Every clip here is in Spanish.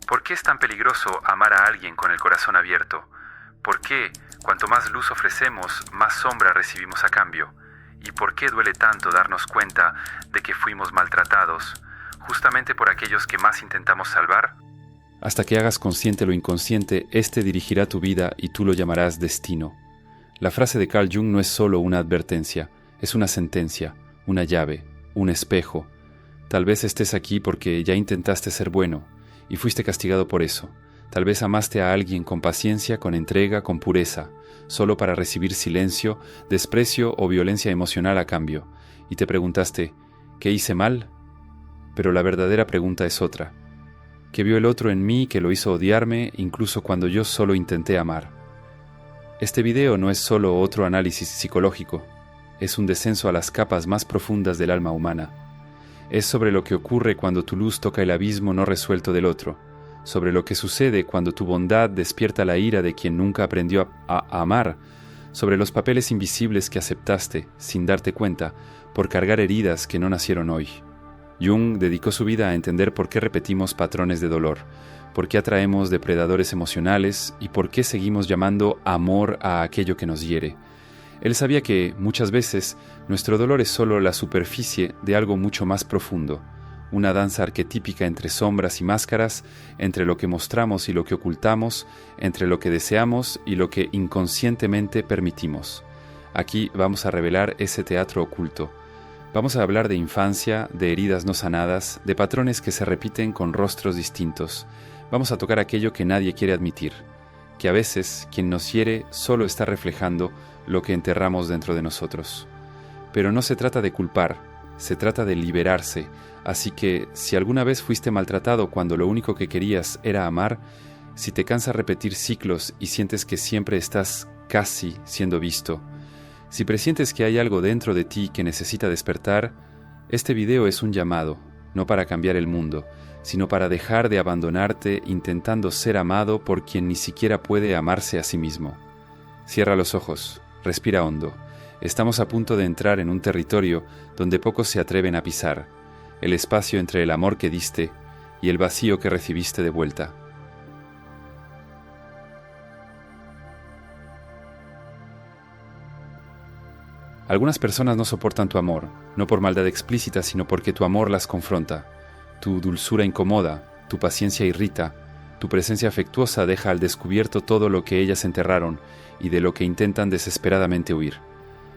¿Por qué es tan peligroso amar a alguien con el corazón abierto? ¿Por qué, cuanto más luz ofrecemos, más sombra recibimos a cambio? ¿Y por qué duele tanto darnos cuenta de que fuimos maltratados, justamente por aquellos que más intentamos salvar? Hasta que hagas consciente lo inconsciente, éste dirigirá tu vida y tú lo llamarás destino. La frase de Carl Jung no es solo una advertencia, es una sentencia, una llave, un espejo. Tal vez estés aquí porque ya intentaste ser bueno y fuiste castigado por eso. Tal vez amaste a alguien con paciencia, con entrega, con pureza, solo para recibir silencio, desprecio o violencia emocional a cambio. Y te preguntaste, ¿qué hice mal? Pero la verdadera pregunta es otra. ¿Qué vio el otro en mí que lo hizo odiarme incluso cuando yo solo intenté amar? Este video no es solo otro análisis psicológico, es un descenso a las capas más profundas del alma humana. Es sobre lo que ocurre cuando tu luz toca el abismo no resuelto del otro, sobre lo que sucede cuando tu bondad despierta la ira de quien nunca aprendió a amar, sobre los papeles invisibles que aceptaste, sin darte cuenta, por cargar heridas que no nacieron hoy. Jung dedicó su vida a entender por qué repetimos patrones de dolor, por qué atraemos depredadores emocionales y por qué seguimos llamando amor a aquello que nos hiere. Él sabía que, muchas veces, nuestro dolor es solo la superficie de algo mucho más profundo, una danza arquetípica entre sombras y máscaras, entre lo que mostramos y lo que ocultamos, entre lo que deseamos y lo que inconscientemente permitimos. Aquí vamos a revelar ese teatro oculto. Vamos a hablar de infancia, de heridas no sanadas, de patrones que se repiten con rostros distintos. Vamos a tocar aquello que nadie quiere admitir, que a veces quien nos hiere solo está reflejando lo que enterramos dentro de nosotros. Pero no se trata de culpar, se trata de liberarse, así que si alguna vez fuiste maltratado cuando lo único que querías era amar, si te cansa repetir ciclos y sientes que siempre estás casi siendo visto, si presientes que hay algo dentro de ti que necesita despertar, este video es un llamado, no para cambiar el mundo, sino para dejar de abandonarte intentando ser amado por quien ni siquiera puede amarse a sí mismo. Cierra los ojos, respira hondo. Estamos a punto de entrar en un territorio donde pocos se atreven a pisar, el espacio entre el amor que diste y el vacío que recibiste de vuelta. Algunas personas no soportan tu amor, no por maldad explícita, sino porque tu amor las confronta. Tu dulzura incomoda, tu paciencia irrita, tu presencia afectuosa deja al descubierto todo lo que ellas enterraron y de lo que intentan desesperadamente huir.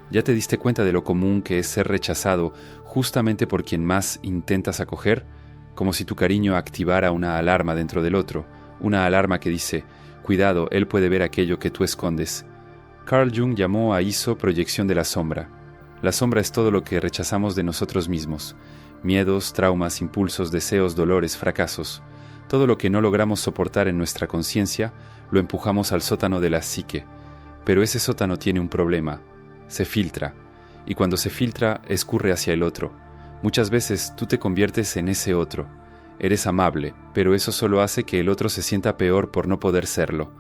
¿Ya te diste cuenta de lo común que es ser rechazado justamente por quien más intentas acoger? Como si tu cariño activara una alarma dentro del otro, una alarma que dice, cuidado, él puede ver aquello que tú escondes. Carl Jung llamó a eso proyección de la sombra. La sombra es todo lo que rechazamos de nosotros mismos. Miedos, traumas, impulsos, deseos, dolores, fracasos. Todo lo que no logramos soportar en nuestra conciencia, lo empujamos al sótano de la psique. Pero ese sótano tiene un problema. Se filtra. Y cuando se filtra, escurre hacia el otro. Muchas veces tú te conviertes en ese otro. Eres amable, pero eso solo hace que el otro se sienta peor por no poder serlo.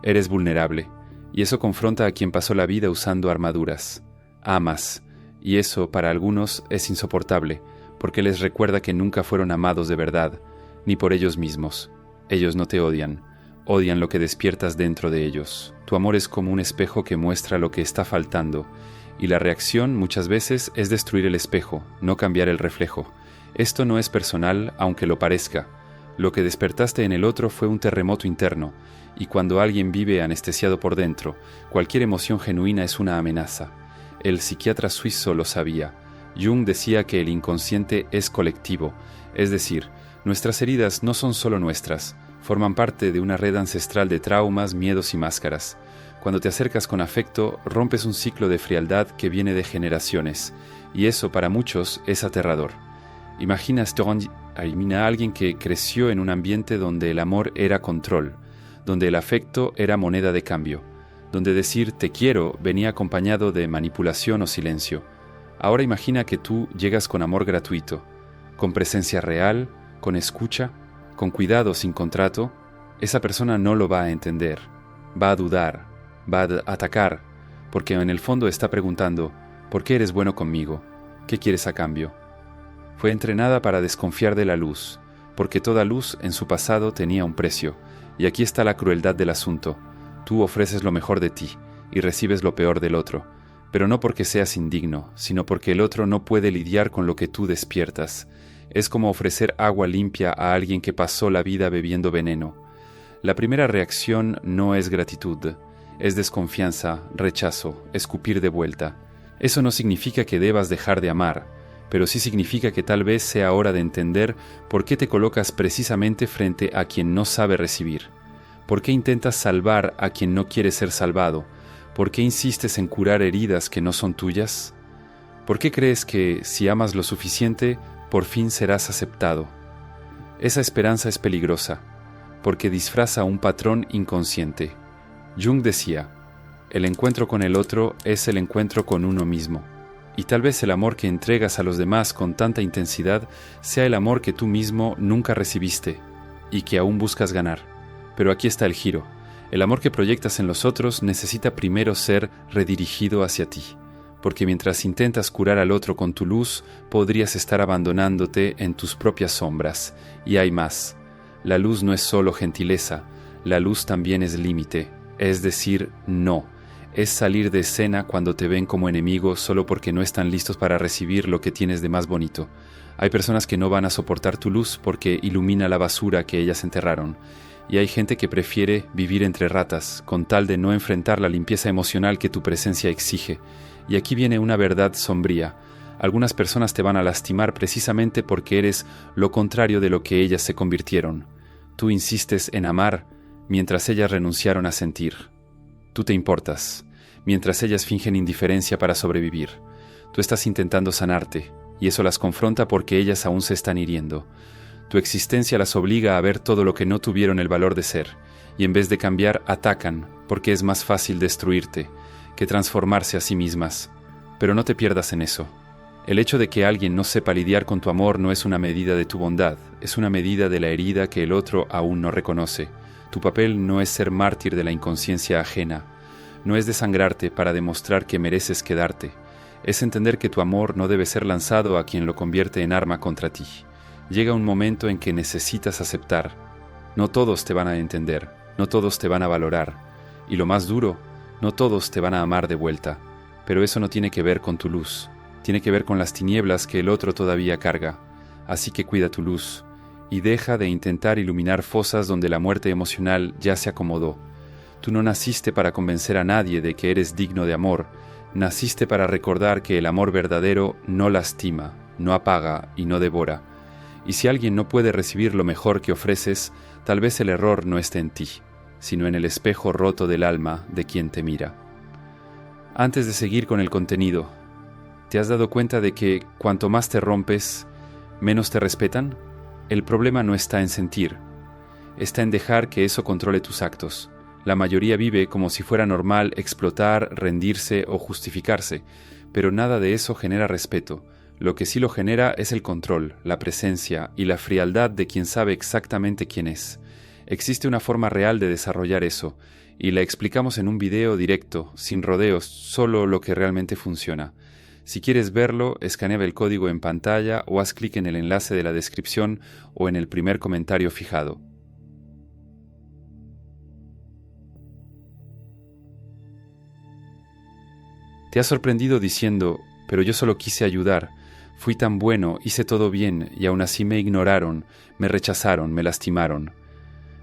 Eres vulnerable. Y eso confronta a quien pasó la vida usando armaduras. Amas. Y eso, para algunos, es insoportable, porque les recuerda que nunca fueron amados de verdad, ni por ellos mismos. Ellos no te odian. Odian lo que despiertas dentro de ellos. Tu amor es como un espejo que muestra lo que está faltando, y la reacción muchas veces es destruir el espejo, no cambiar el reflejo. Esto no es personal, aunque lo parezca. Lo que despertaste en el otro fue un terremoto interno, y cuando alguien vive anestesiado por dentro, cualquier emoción genuina es una amenaza. El psiquiatra suizo lo sabía. Jung decía que el inconsciente es colectivo, es decir, nuestras heridas no son solo nuestras, forman parte de una red ancestral de traumas, miedos y máscaras. Cuando te acercas con afecto, rompes un ciclo de frialdad que viene de generaciones, y eso para muchos es aterrador. Imagina a alguien que creció en un ambiente donde el amor era control, donde el afecto era moneda de cambio, donde decir te quiero venía acompañado de manipulación o silencio. Ahora imagina que tú llegas con amor gratuito, con presencia real, con escucha, con cuidado sin contrato. Esa persona no lo va a entender, va a dudar, va a atacar, porque en el fondo está preguntando, ¿por qué eres bueno conmigo? ¿Qué quieres a cambio? Fue entrenada para desconfiar de la luz, porque toda luz en su pasado tenía un precio, y aquí está la crueldad del asunto. Tú ofreces lo mejor de ti y recibes lo peor del otro, pero no porque seas indigno, sino porque el otro no puede lidiar con lo que tú despiertas. Es como ofrecer agua limpia a alguien que pasó la vida bebiendo veneno. La primera reacción no es gratitud, es desconfianza, rechazo, escupir de vuelta. Eso no significa que debas dejar de amar, pero sí significa que tal vez sea hora de entender por qué te colocas precisamente frente a quien no sabe recibir. ¿Por qué intentas salvar a quien no quiere ser salvado? ¿Por qué insistes en curar heridas que no son tuyas? ¿Por qué crees que, si amas lo suficiente, por fin serás aceptado? Esa esperanza es peligrosa, porque disfraza un patrón inconsciente. Jung decía, el encuentro con el otro es el encuentro con uno mismo. Y tal vez el amor que entregas a los demás con tanta intensidad sea el amor que tú mismo nunca recibiste y que aún buscas ganar. Pero aquí está el giro. El amor que proyectas en los otros necesita primero ser redirigido hacia ti, porque mientras intentas curar al otro con tu luz, podrías estar abandonándote en tus propias sombras. Y hay más. La luz no es solo gentileza, la luz también es límite, es decir, no. Es salir de escena cuando te ven como enemigo solo porque no están listos para recibir lo que tienes de más bonito. Hay personas que no van a soportar tu luz porque ilumina la basura que ellas enterraron. Y hay gente que prefiere vivir entre ratas, con tal de no enfrentar la limpieza emocional que tu presencia exige. Y aquí viene una verdad sombría. Algunas personas te van a lastimar precisamente porque eres lo contrario de lo que ellas se convirtieron. Tú insistes en amar mientras ellas renunciaron a sentir. Tú te importas, mientras ellas fingen indiferencia para sobrevivir. Tú estás intentando sanarte, y eso las confronta porque ellas aún se están hiriendo. Tu existencia las obliga a ver todo lo que no tuvieron el valor de ser, y en vez de cambiar, atacan, porque es más fácil destruirte que transformarse a sí mismas. Pero no te pierdas en eso. El hecho de que alguien no sepa lidiar con tu amor no es una medida de tu bondad, es una medida de la herida que el otro aún no reconoce. Tu papel no es ser mártir de la inconsciencia ajena, no es desangrarte para demostrar que mereces quedarte, es entender que tu amor no debe ser lanzado a quien lo convierte en arma contra ti. Llega un momento en que necesitas aceptar. No todos te van a entender, no todos te van a valorar, y lo más duro, no todos te van a amar de vuelta, pero eso no tiene que ver con tu luz, tiene que ver con las tinieblas que el otro todavía carga, así que cuida tu luz. Y deja de intentar iluminar fosas donde la muerte emocional ya se acomodó. Tú no naciste para convencer a nadie de que eres digno de amor, naciste para recordar que el amor verdadero no lastima, no apaga y no devora. Y si alguien no puede recibir lo mejor que ofreces, tal vez el error no esté en ti, sino en el espejo roto del alma de quien te mira. Antes de seguir con el contenido, ¿te has dado cuenta de que cuanto más te rompes, menos te respetan? El problema no está en sentir, está en dejar que eso controle tus actos. La mayoría vive como si fuera normal explotar, rendirse o justificarse, pero nada de eso genera respeto. Lo que sí lo genera es el control, la presencia y la frialdad de quien sabe exactamente quién es. Existe una forma real de desarrollar eso, y la explicamos en un video directo, sin rodeos, solo lo que realmente funciona. Si quieres verlo, escanea el código en pantalla o haz clic en el enlace de la descripción o en el primer comentario fijado. Te has sorprendido diciendo, pero yo solo quise ayudar, fui tan bueno, hice todo bien y aún así me ignoraron, me rechazaron, me lastimaron.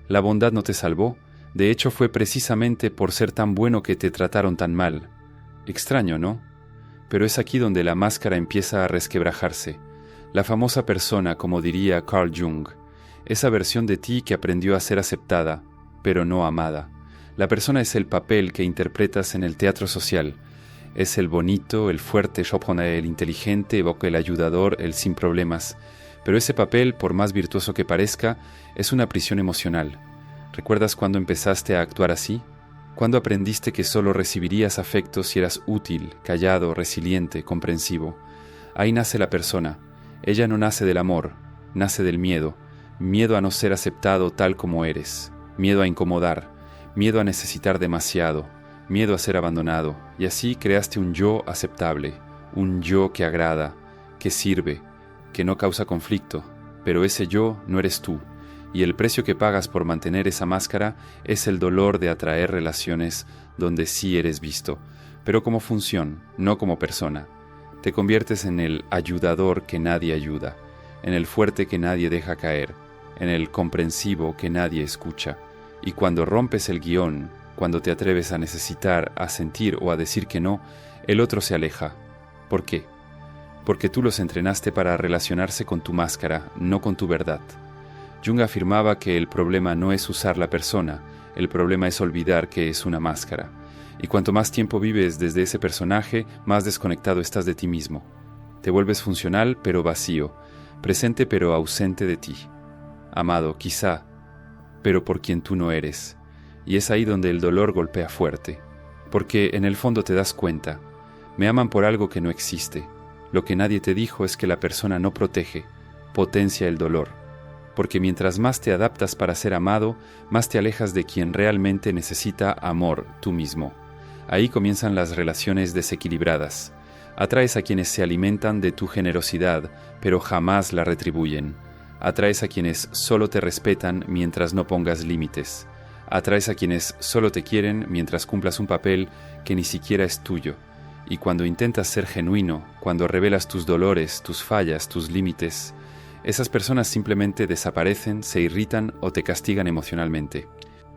La bondad no te salvó, de hecho fue precisamente por ser tan bueno que te trataron tan mal. Extraño, ¿no? Pero es aquí donde la máscara empieza a resquebrajarse. La famosa persona, como diría Carl Jung, esa versión de ti que aprendió a ser aceptada, pero no amada. La persona es el papel que interpretas en el teatro social. Es el bonito, el fuerte, el inteligente, el ayudador, el sin problemas. Pero ese papel, por más virtuoso que parezca, es una prisión emocional. ¿Recuerdas cuándo empezaste a actuar así? ¿Cuándo aprendiste que solo recibirías afecto si eras útil, callado, resiliente, comprensivo? Ahí nace la persona. Ella no nace del amor, nace del miedo. Miedo a no ser aceptado tal como eres. Miedo a incomodar. Miedo a necesitar demasiado. Miedo a ser abandonado. Y así creaste un yo aceptable. Un yo que agrada, que sirve, que no causa conflicto. pero ese yo no eres tú, y el precio que pagas por mantener esa máscara es el dolor de atraer relaciones donde sí eres visto, pero como función, no como persona. Te conviertes en el ayudador que nadie ayuda, en el fuerte que nadie deja caer, en el comprensivo que nadie escucha. Y cuando rompes el guión, cuando te atreves a necesitar, a sentir o a decir que no, el otro se aleja. ¿Por qué? Porque tú los entrenaste para relacionarse con tu máscara, no con tu verdad. Jung afirmaba que el problema no es usar la persona, el problema es olvidar que es una máscara. Y cuanto más tiempo vives desde ese personaje, más desconectado estás de ti mismo. Te vuelves funcional pero vacío, presente pero ausente de ti. Amado, quizá, pero por quien tú no eres. Y es ahí donde el dolor golpea fuerte. Porque en el fondo te das cuenta, me aman por algo que no existe. Lo que nadie te dijo es que la persona no protege, potencia el dolor. Porque mientras más te adaptas para ser amado, más te alejas de quien realmente necesita amor, tú mismo. Ahí comienzan las relaciones desequilibradas. Atraes a quienes se alimentan de tu generosidad, pero jamás la retribuyen. Atraes a quienes solo te respetan mientras no pongas límites. Atraes a quienes solo te quieren mientras cumplas un papel que ni siquiera es tuyo. Y cuando intentas ser genuino, cuando revelas tus dolores, tus fallas, tus límites, esas personas simplemente desaparecen, se irritan o te castigan emocionalmente.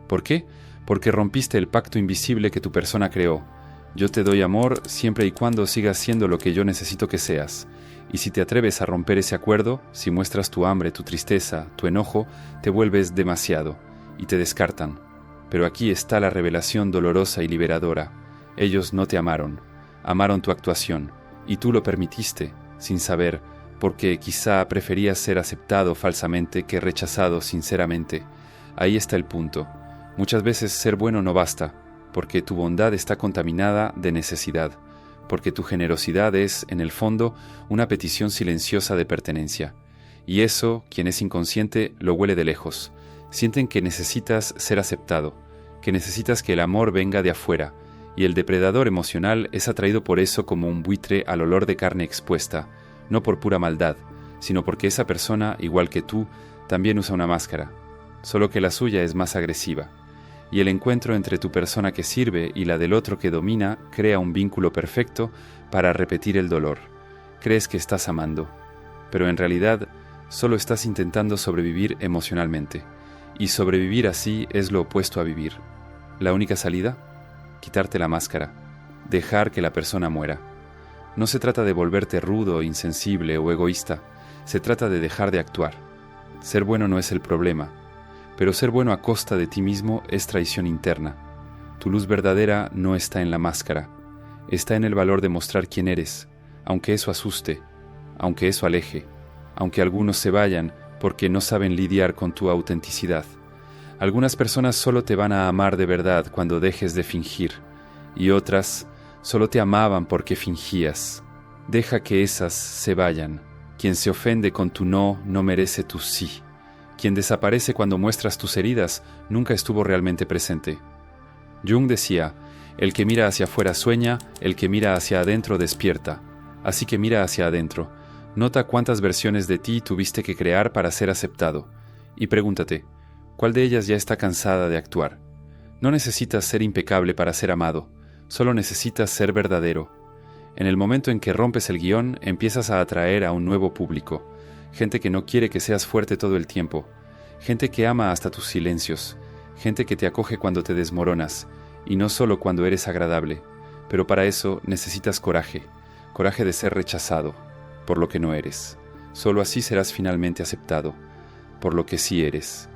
¿Por qué? Porque rompiste el pacto invisible que tu persona creó. Yo te doy amor siempre y cuando sigas siendo lo que yo necesito que seas. Y si te atreves a romper ese acuerdo, si muestras tu hambre, tu tristeza, tu enojo, te vuelves demasiado y te descartan. Pero aquí está la revelación dolorosa y liberadora. Ellos no te amaron, amaron tu actuación, y tú lo permitiste, sin saber, porque quizá preferías ser aceptado falsamente que rechazado sinceramente. Ahí está el punto. Muchas veces ser bueno no basta, porque tu bondad está contaminada de necesidad, porque tu generosidad es, en el fondo, una petición silenciosa de pertenencia. Y eso, quien es inconsciente, lo huele de lejos. Sienten que necesitas ser aceptado, que necesitas que el amor venga de afuera, y el depredador emocional es atraído por eso como un buitre al olor de carne expuesta, no por pura maldad, sino porque esa persona, igual que tú, también usa una máscara, solo que la suya es más agresiva. Y el encuentro entre tu persona que sirve y la del otro que domina crea un vínculo perfecto para repetir el dolor. Crees que estás amando, pero en realidad solo estás intentando sobrevivir emocionalmente. Y sobrevivir así es lo opuesto a vivir. La única salida: quitarte la máscara, dejar que la persona muera. No se trata de volverte rudo, insensible o egoísta, se trata de dejar de actuar. Ser bueno no es el problema, pero ser bueno a costa de ti mismo es traición interna. Tu luz verdadera no está en la máscara, está en el valor de mostrar quién eres, aunque eso asuste, aunque eso aleje, aunque algunos se vayan porque no saben lidiar con tu autenticidad. Algunas personas solo te van a amar de verdad cuando dejes de fingir, y otras solo te amaban porque fingías. Deja que esas se vayan. Quien se ofende con tu no merece tu sí. Quien desaparece cuando muestras tus heridas nunca estuvo realmente presente. Jung decía, el que mira hacia afuera sueña, el que mira hacia adentro despierta. Así que mira hacia adentro. Nota cuántas versiones de ti tuviste que crear para ser aceptado. Y pregúntate, ¿cuál de ellas ya está cansada de actuar? No necesitas ser impecable para ser amado, solo necesitas ser verdadero. En el momento en que rompes el guión, empiezas a atraer a un nuevo público. Gente que no quiere que seas fuerte todo el tiempo. Gente que ama hasta tus silencios. Gente que te acoge cuando te desmoronas, y no solo cuando eres agradable. Pero para eso necesitas coraje. Coraje de ser rechazado, por lo que no eres. Solo así serás finalmente aceptado, por lo que sí eres.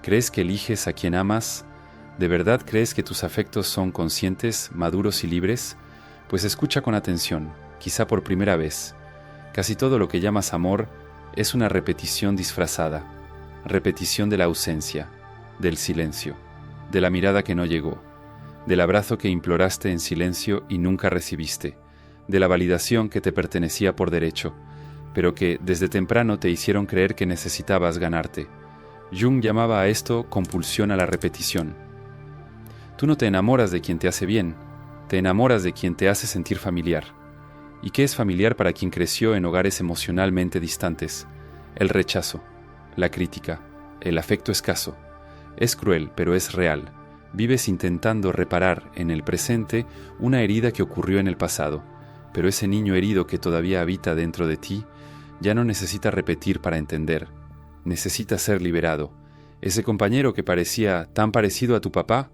¿Crees que eliges a quien amas? ¿De verdad crees que tus afectos son conscientes, maduros y libres? Pues escucha con atención, quizá por primera vez. Casi todo lo que llamas amor es una repetición disfrazada, repetición de la ausencia, del silencio, de la mirada que no llegó, del abrazo que imploraste en silencio y nunca recibiste, de la validación que te pertenecía por derecho, pero que desde temprano te hicieron creer que necesitabas ganarte. Jung llamaba a esto compulsión a la repetición. Tú no te enamoras de quien te hace bien, Te enamoras de quien te hace sentir familiar. ¿Y qué es familiar para quien creció en hogares emocionalmente distantes? El rechazo, la crítica, el afecto escaso. Es cruel, pero es real. Vives intentando reparar en el presente una herida que ocurrió en el pasado, pero ese niño herido que todavía habita dentro de ti ya no necesita repetir para entender. Necesita ser liberado. Ese compañero que parecía tan parecido a tu papá,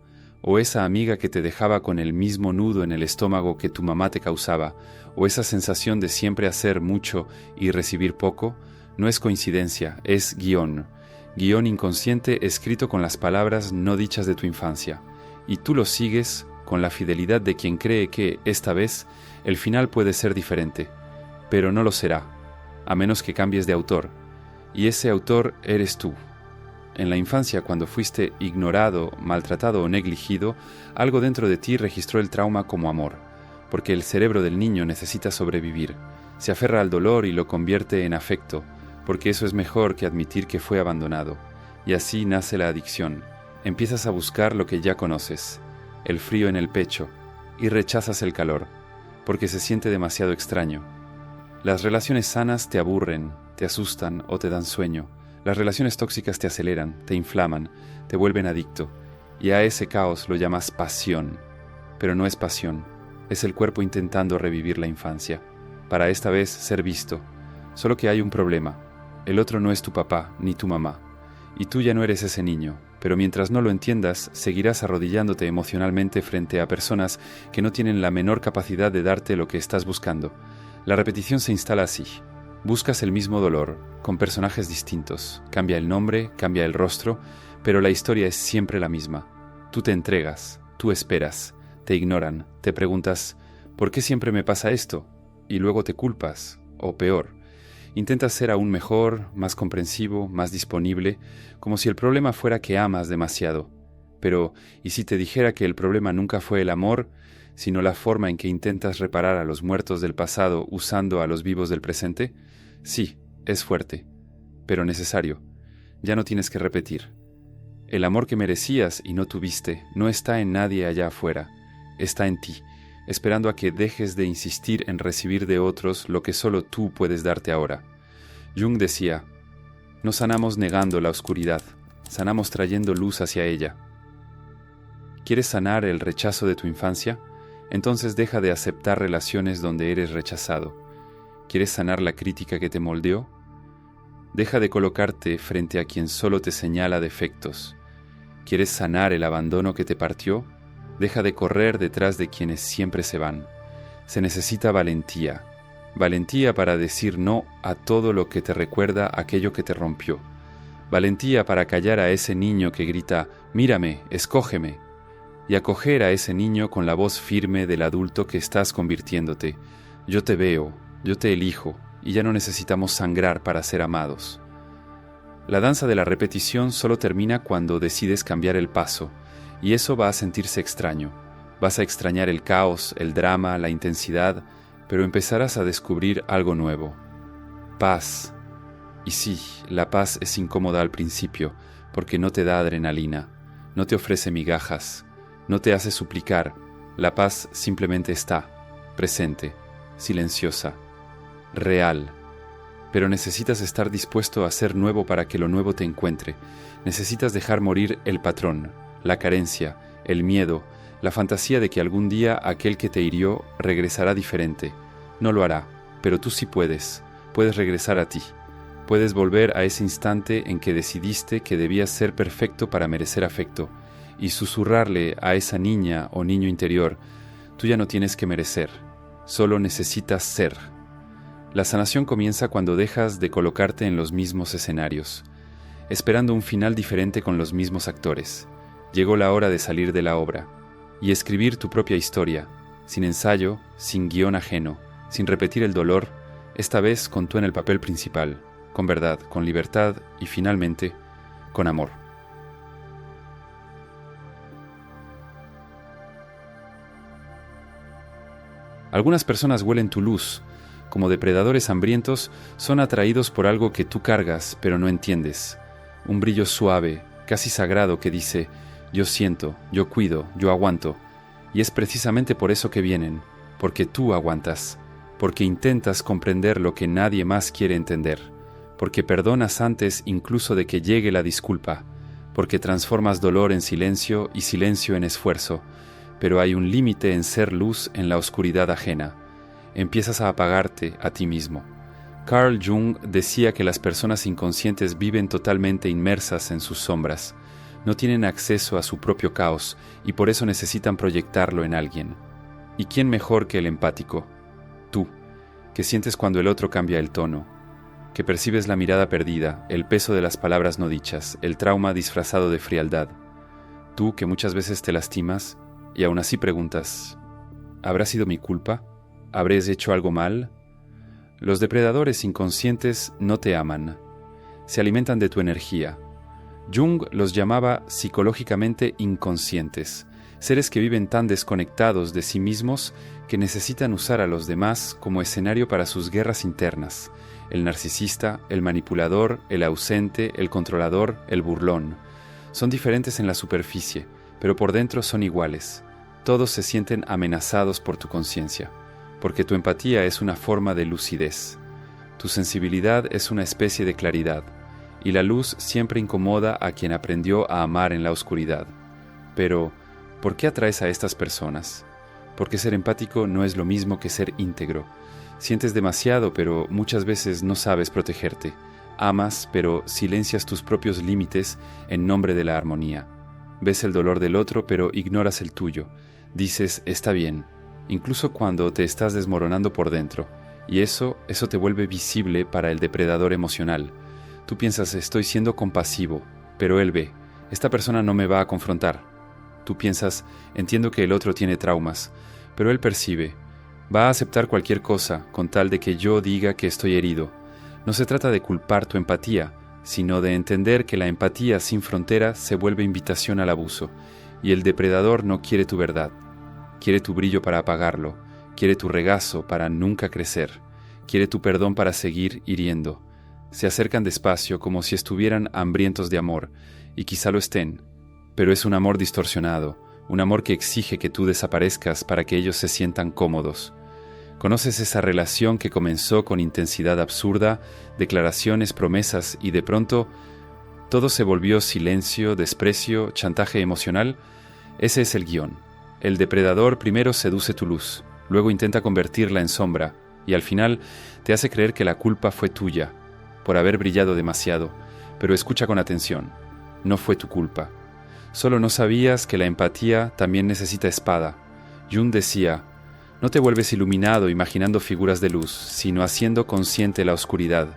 o esa amiga que te dejaba con el mismo nudo en el estómago que tu mamá te causaba, o esa sensación de siempre hacer mucho y recibir poco, no es coincidencia, es guión inconsciente escrito con las palabras no dichas de tu infancia, y tú lo sigues con la fidelidad de quien cree que, esta vez, el final puede ser diferente, pero no lo será, a menos que cambies de autor, y ese autor eres tú. En la infancia, cuando fuiste ignorado, maltratado o negligido, algo dentro de ti registró el trauma como amor, porque el cerebro del niño necesita sobrevivir, se aferra al dolor y lo convierte en afecto, porque eso es mejor que admitir que fue abandonado. Y así nace la adicción. Empiezas a buscar lo que ya conoces, el frío en el pecho, y rechazas el calor, porque se siente demasiado extraño. Las relaciones sanas te aburren, te asustan o te dan sueño. Las relaciones tóxicas te aceleran, te inflaman, te vuelven adicto, y a ese caos lo llamas pasión. Pero no es pasión, es el cuerpo intentando revivir la infancia, para esta vez ser visto. Solo que hay un problema. El otro no es tu papá ni tu mamá, y tú ya no eres ese niño, pero mientras no lo entiendas, seguirás arrodillándote emocionalmente frente a personas que no tienen la menor capacidad de darte lo que estás buscando. La repetición se instala así. Buscas el mismo dolor, con personajes distintos. Cambia el nombre, cambia el rostro, pero la historia es siempre la misma. Tú te entregas, tú esperas, te ignoran, te preguntas, ¿por qué siempre me pasa esto? Y luego te culpas, o peor. Intentas ser aún mejor, más comprensivo, más disponible, como si el problema fuera que amas demasiado. Pero, ¿y si te dijera que el problema nunca fue el amor, sino la forma en que intentas reparar a los muertos del pasado usando a los vivos del presente? Sí, es fuerte, pero necesario. Ya no tienes que repetir. El amor que merecías y no tuviste no está en nadie allá afuera, está en ti, esperando a que dejes de insistir en recibir de otros lo que solo tú puedes darte ahora. Jung decía, no sanamos negando la oscuridad, sanamos trayendo luz hacia ella. ¿Quieres sanar el rechazo de tu infancia? Entonces deja de aceptar relaciones donde eres rechazado. ¿Quieres sanar la crítica que te moldeó? Deja de colocarte frente a quien solo te señala defectos. ¿Quieres sanar el abandono que te partió? Deja de correr detrás de quienes siempre se van. Se necesita valentía. Valentía para decir no a todo lo que te recuerda aquello que te rompió. Valentía para callar a ese niño que grita, mírame, escógeme. Y acoger a ese niño con la voz firme del adulto que estás convirtiéndote. Yo te veo, yo te elijo, y ya no necesitamos sangrar para ser amados. La danza de la repetición solo termina cuando decides cambiar el paso, y eso va a sentirse extraño. Vas a extrañar el caos, el drama, la intensidad, pero empezarás a descubrir algo nuevo. Paz. Y sí, la paz es incómoda al principio, porque no te da adrenalina, no te ofrece migajas, no te hace suplicar. La paz simplemente está, presente, silenciosa, real. Pero necesitas estar dispuesto a ser nuevo para que lo nuevo te encuentre. Necesitas dejar morir el patrón, la carencia, el miedo, la fantasía de que algún día aquel que te hirió regresará diferente. No lo hará, pero tú sí puedes. Puedes regresar a ti. Puedes volver a ese instante en que decidiste que debías ser perfecto para merecer afecto y susurrarle a esa niña o niño interior, tú ya no tienes que merecer, solo necesitas ser. La sanación comienza cuando dejas de colocarte en los mismos escenarios, esperando un final diferente con los mismos actores. Llegó la hora de salir de la obra y escribir tu propia historia, sin ensayo, sin guión ajeno, sin repetir el dolor, esta vez con tú en el papel principal, con verdad, con libertad y finalmente, con amor. Algunas personas huelen tu luz. Como depredadores hambrientos, son atraídos por algo que tú cargas, pero no entiendes. Un brillo suave, casi sagrado que dice, yo siento, yo cuido, yo aguanto. Y es precisamente por eso que vienen, porque tú aguantas, porque intentas comprender lo que nadie más quiere entender, porque perdonas antes incluso de que llegue la disculpa, porque transformas dolor en silencio y silencio en esfuerzo, pero hay un límite en ser luz en la oscuridad ajena. Empiezas a apagarte a ti mismo. Carl Jung decía que las personas inconscientes viven totalmente inmersas en sus sombras, no tienen acceso a su propio caos y por eso necesitan proyectarlo en alguien. ¿Y quién mejor que el empático? Tú, que sientes cuando el otro cambia el tono, que percibes la mirada perdida, el peso de las palabras no dichas, el trauma disfrazado de frialdad. Tú, que muchas veces te lastimas y aún así preguntas, ¿habrá sido mi culpa? ¿Habré hecho algo mal? Los depredadores inconscientes no te aman, se alimentan de tu energía. Jung los llamaba psicológicamente inconscientes, seres que viven tan desconectados de sí mismos que necesitan usar a los demás como escenario para sus guerras internas. El narcisista, el manipulador, el ausente, el controlador, el burlón. Son diferentes en la superficie, pero por dentro son iguales. Todos se sienten amenazados por tu conciencia, porque tu empatía es una forma de lucidez. Tu sensibilidad es una especie de claridad, y la luz siempre incomoda a quien aprendió a amar en la oscuridad. Pero, ¿por qué atraes a estas personas? Porque ser empático no es lo mismo que ser íntegro. Sientes demasiado, pero muchas veces no sabes protegerte. Amas, pero silencias tus propios límites en nombre de la armonía. Ves el dolor del otro, pero ignoras el tuyo. Dices, está bien, incluso cuando te estás desmoronando por dentro. Y eso te vuelve visible para el depredador emocional. Tú piensas, estoy siendo compasivo, pero él ve, esta persona no me va a confrontar. Tú piensas, entiendo que el otro tiene traumas, pero él percibe, va a aceptar cualquier cosa con tal de que yo diga que estoy herido. No se trata de culpar tu empatía, sino de entender que la empatía sin fronteras se vuelve invitación al abuso, y el depredador no quiere tu verdad. Quiere tu brillo para apagarlo, quiere tu regazo para nunca crecer, quiere tu perdón para seguir hiriendo. Se acercan despacio como si estuvieran hambrientos de amor, y quizá lo estén, pero es un amor distorsionado, un amor que exige que tú desaparezcas para que ellos se sientan cómodos. ¿Conoces esa relación que comenzó con intensidad absurda, declaraciones, promesas y de pronto todo se volvió silencio, desprecio, chantaje emocional? Ese es el guión. El depredador primero seduce tu luz, luego intenta convertirla en sombra y al final te hace creer que la culpa fue tuya por haber brillado demasiado, pero escucha con atención, no fue tu culpa. Solo no sabías que la empatía también necesita espada. Jung decía, no te vuelves iluminado imaginando figuras de luz, sino haciendo consciente la oscuridad,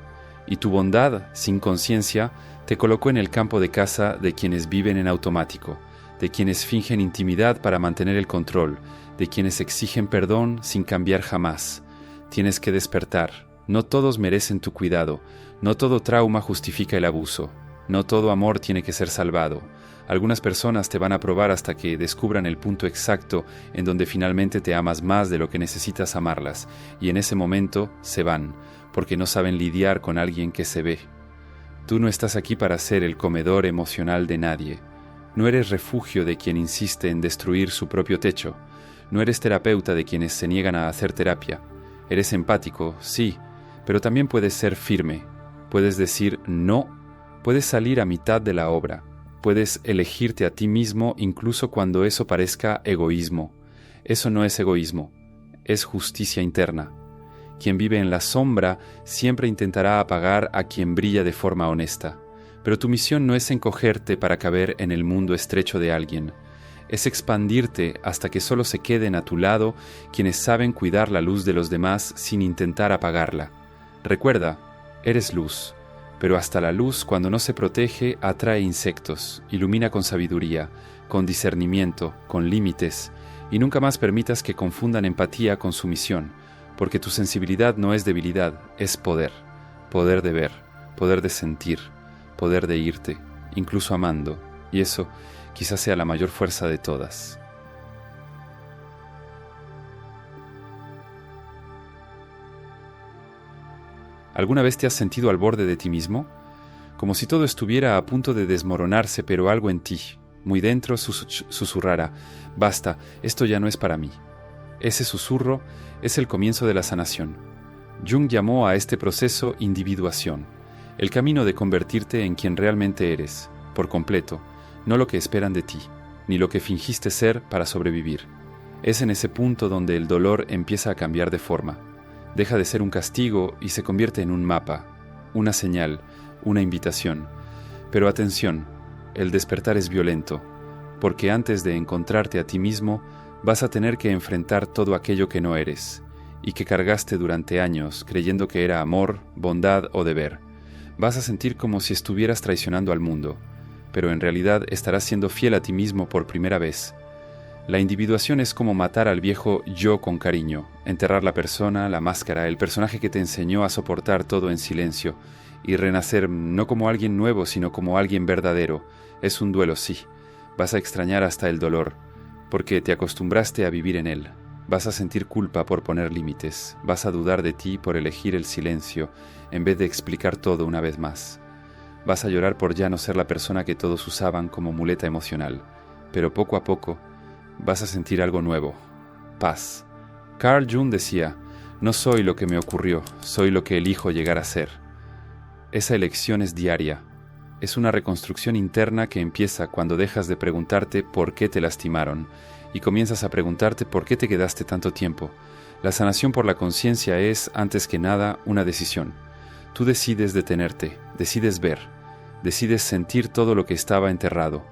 y tu bondad, sin conciencia, te colocó en el campo de caza de quienes viven en automático, de quienes fingen intimidad para mantener el control, de quienes exigen perdón sin cambiar jamás. Tienes que despertar. No todos merecen tu cuidado, no todo trauma justifica el abuso, no todo amor tiene que ser salvado. Algunas personas te van a probar hasta que descubran el punto exacto en donde finalmente te amas más de lo que necesitas amarlas, y en ese momento se van, porque no saben lidiar con alguien que se ve. Tú no estás aquí para ser el comedor emocional de nadie. No eres refugio de quien insiste en destruir su propio techo. No eres terapeuta de quienes se niegan a hacer terapia. Eres empático, sí, pero también puedes ser firme. Puedes decir no. Puedes salir a mitad de la obra. Puedes elegirte a ti mismo incluso cuando eso parezca egoísmo. Eso no es egoísmo, es justicia interna. Quien vive en la sombra siempre intentará apagar a quien brilla de forma honesta. Pero tu misión no es encogerte para caber en el mundo estrecho de alguien. Es expandirte hasta que solo se queden a tu lado quienes saben cuidar la luz de los demás sin intentar apagarla. Recuerda, eres luz, pero hasta la luz, cuando no se protege, atrae insectos, ilumina con sabiduría, con discernimiento, con límites, y nunca más permitas que confundan empatía con sumisión, porque tu sensibilidad no es debilidad, es poder, poder de ver, poder de sentir, poder de irte, incluso amando, y eso quizás sea la mayor fuerza de todas. ¿Alguna vez te has sentido al borde de ti mismo? Como si todo estuviera a punto de desmoronarse, pero algo en ti, Muy dentro susurrara: «Basta, esto ya no es para mí». Ese susurro es el comienzo de la sanación. Jung llamó a este proceso individuación, el camino de convertirte en quien realmente eres, por completo, no lo que esperan de ti, ni lo que fingiste ser para sobrevivir. Es en ese punto donde el dolor empieza a cambiar de forma. Deja de ser un castigo y se convierte en un mapa, una señal, una invitación. Pero atención, el despertar es violento, porque antes de encontrarte a ti mismo, vas a tener que enfrentar todo aquello que no eres, y que cargaste durante años creyendo que era amor, bondad o deber. Vas a sentir como si estuvieras traicionando al mundo, pero en realidad estarás siendo fiel a ti mismo por primera vez. La individuación es como matar al viejo yo con cariño, enterrar la persona, la máscara, el personaje que te enseñó a soportar todo en silencio, y renacer no como alguien nuevo, sino como alguien verdadero. Es un duelo, sí. Vas a extrañar hasta el dolor, porque te acostumbraste a vivir en él. Vas a sentir culpa por poner límites, vas a dudar de ti por elegir el silencio, en vez de explicar todo una vez más. Vas a llorar por ya no ser la persona que todos usaban como muleta emocional, pero poco a poco vas a sentir algo nuevo: paz. Carl Jung decía: «No soy lo que me ocurrió, soy lo que elijo llegar a ser». Esa elección es diaria. Es una reconstrucción interna que empieza cuando dejas de preguntarte por qué te lastimaron y comienzas a preguntarte por qué te quedaste tanto tiempo. La sanación por la conciencia es, antes que nada, una decisión. Tú decides detenerte, decides ver, decides sentir todo lo que estaba enterrado: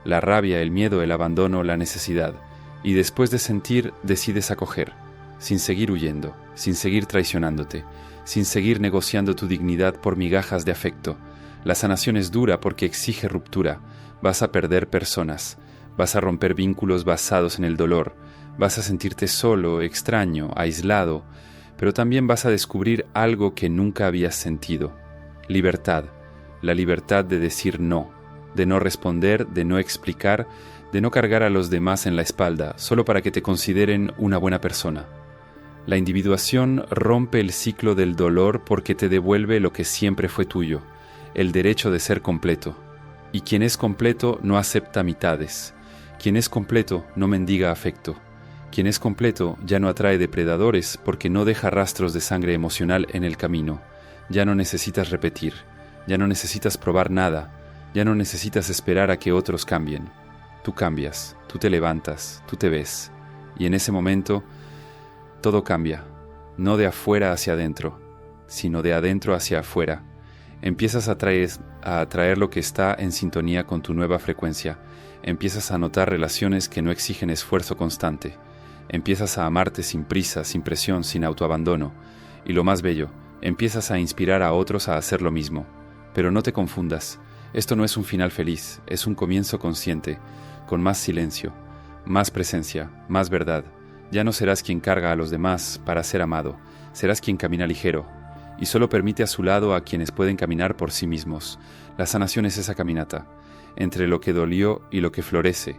la rabia, el miedo, el abandono, la necesidad. Y después de sentir, decides acoger, sin seguir huyendo, sin seguir traicionándote, sin seguir negociando tu dignidad por migajas de afecto. La sanación es dura porque exige ruptura. Vas a perder personas, vas a romper vínculos basados en el dolor, vas a sentirte solo, extraño, aislado, pero también vas a descubrir algo que nunca habías sentido: libertad, la libertad de decir no, de no responder, de no explicar, de no cargar a los demás en la espalda, solo para que te consideren una buena persona. La individuación rompe el ciclo del dolor porque te devuelve lo que siempre fue tuyo: el derecho de ser completo. Y quien es completo no acepta mitades. Quien es completo no mendiga afecto. Quien es completo ya no atrae depredadores porque no deja rastros de sangre emocional en el camino. Ya no necesitas repetir, ya no necesitas probar nada, ya no necesitas esperar a que otros cambien. Tú cambias, tú te levantas, tú te ves, y en ese momento todo cambia, no de afuera hacia adentro, sino de adentro hacia afuera. Empiezas a atraer lo que está en sintonía con tu nueva frecuencia. Empiezas a notar relaciones que no exigen esfuerzo constante. Empiezas a amarte sin prisa, sin presión, sin autoabandono. Y lo más bello, empiezas a inspirar a otros a hacer lo mismo. Pero no te confundas, esto no es un final feliz, es un comienzo consciente, con más silencio, más presencia, más verdad. Ya no serás quien carga a los demás para ser amado, serás quien camina ligero, y solo permite a su lado a quienes pueden caminar por sí mismos. La sanación es esa caminata, entre lo que dolió y lo que florece,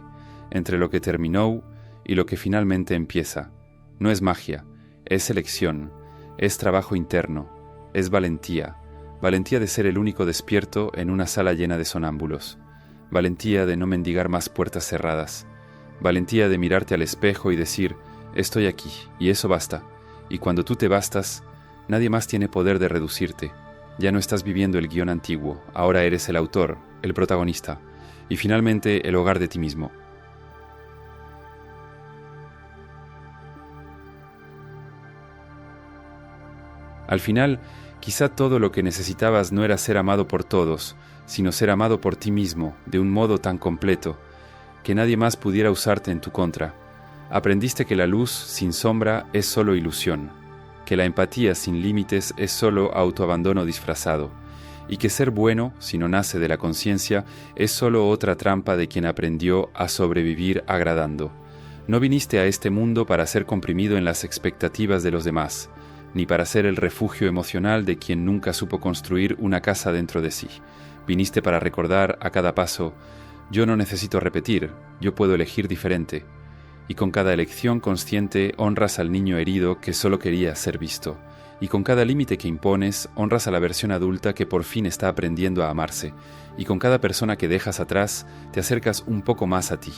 entre lo que terminó y lo que finalmente empieza. No es magia, es elección, es trabajo interno, es valentía, valentía de ser el único despierto en una sala llena de sonámbulos, valentía de no mendigar más puertas cerradas, valentía de mirarte al espejo y decir: estoy aquí, y eso basta, y cuando tú te bastas, nadie más tiene poder de reducirte. Ya no estás viviendo el guión antiguo, ahora eres el autor, el protagonista, y finalmente el hogar de ti mismo. Al final, quizá todo lo que necesitabas no era ser amado por todos, sino ser amado por ti mismo, de un modo tan completo, que nadie más pudiera usarte en tu contra. Aprendiste que la luz sin sombra es solo ilusión, que la empatía sin límites es solo autoabandono disfrazado, y que ser bueno, si no nace de la conciencia, es solo otra trampa de quien aprendió a sobrevivir agradando. No viniste a este mundo para ser comprimido en las expectativas de los demás, ni para ser el refugio emocional de quien nunca supo construir una casa dentro de sí. Viniste para recordar a cada paso: yo no necesito repetir, yo puedo elegir diferente. Y con cada elección consciente honras al niño herido que solo quería ser visto. Y con cada límite que impones, honras a la versión adulta que por fin está aprendiendo a amarse. Y con cada persona que dejas atrás, te acercas un poco más a ti.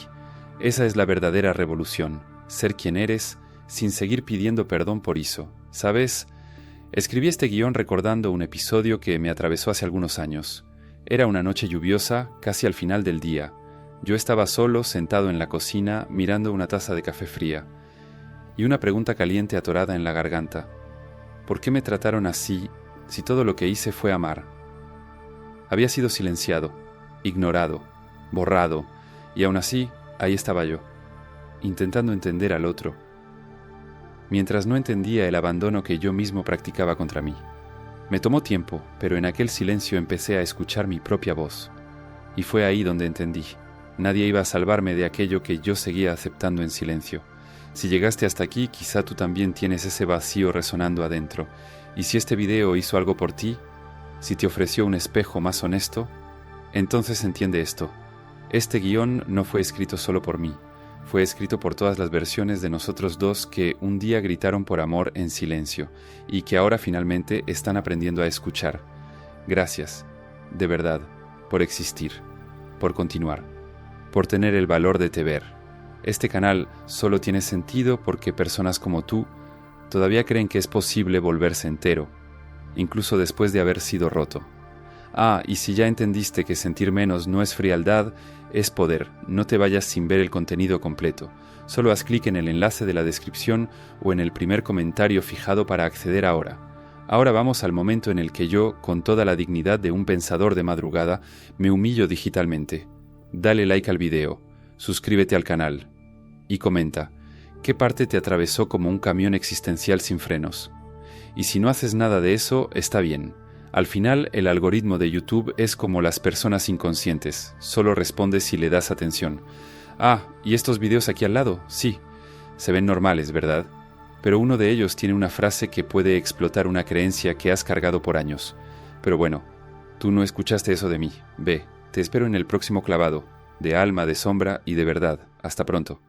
Esa es la verdadera revolución, ser quien eres, sin seguir pidiendo perdón por eso. ¿Sabes? Escribí este guión recordando un episodio que me atravesó hace algunos años. Era una noche lluviosa, casi al final del día. Yo estaba solo, sentado en la cocina, mirando una taza de café fría. Y una pregunta caliente atorada en la garganta. ¿Por qué me trataron así si todo lo que hice fue amar? Había sido silenciado, ignorado, borrado, y aún así, ahí estaba yo, intentando entender al otro, mientras no entendía el abandono que yo mismo practicaba contra mí. Me tomó tiempo, pero en aquel silencio empecé a escuchar mi propia voz, y fue ahí donde entendí. Nadie iba a salvarme de aquello que yo seguía aceptando en silencio. Si llegaste hasta aquí, quizá tú también tienes ese vacío resonando adentro, y si este video hizo algo por ti, si te ofreció un espejo más honesto, entonces entiende esto. Este guión no fue escrito solo por mí, fue escrito por todas las versiones de nosotros dos que un día gritaron por amor en silencio y que ahora finalmente están aprendiendo a escuchar. Gracias, de verdad, por existir, por continuar, por tener el valor de te ver. Este canal solo tiene sentido porque personas como tú todavía creen que es posible volverse entero, incluso después de haber sido roto. Y si ya entendiste que sentir menos no es frialdad, es poder. No te vayas sin ver el contenido completo. Solo haz clic en el enlace de la descripción o en el primer comentario fijado para acceder ahora. Ahora vamos al momento en el que yo, con toda la dignidad de un pensador de madrugada, me humillo digitalmente. Dale like al video, suscríbete al canal y comenta, ¿qué parte te atravesó como un camión existencial sin frenos? Y si no haces nada de eso, está bien. Al final, el algoritmo de YouTube es como las personas inconscientes, solo responde si le das atención. ¿Y estos videos aquí al lado? Sí, se ven normales, ¿verdad? Pero uno de ellos tiene una frase que puede explotar una creencia que has cargado por años. Pero bueno, tú no escuchaste eso de mí. Ve, te espero en el próximo clavado, de alma, de sombra y de verdad. Hasta pronto.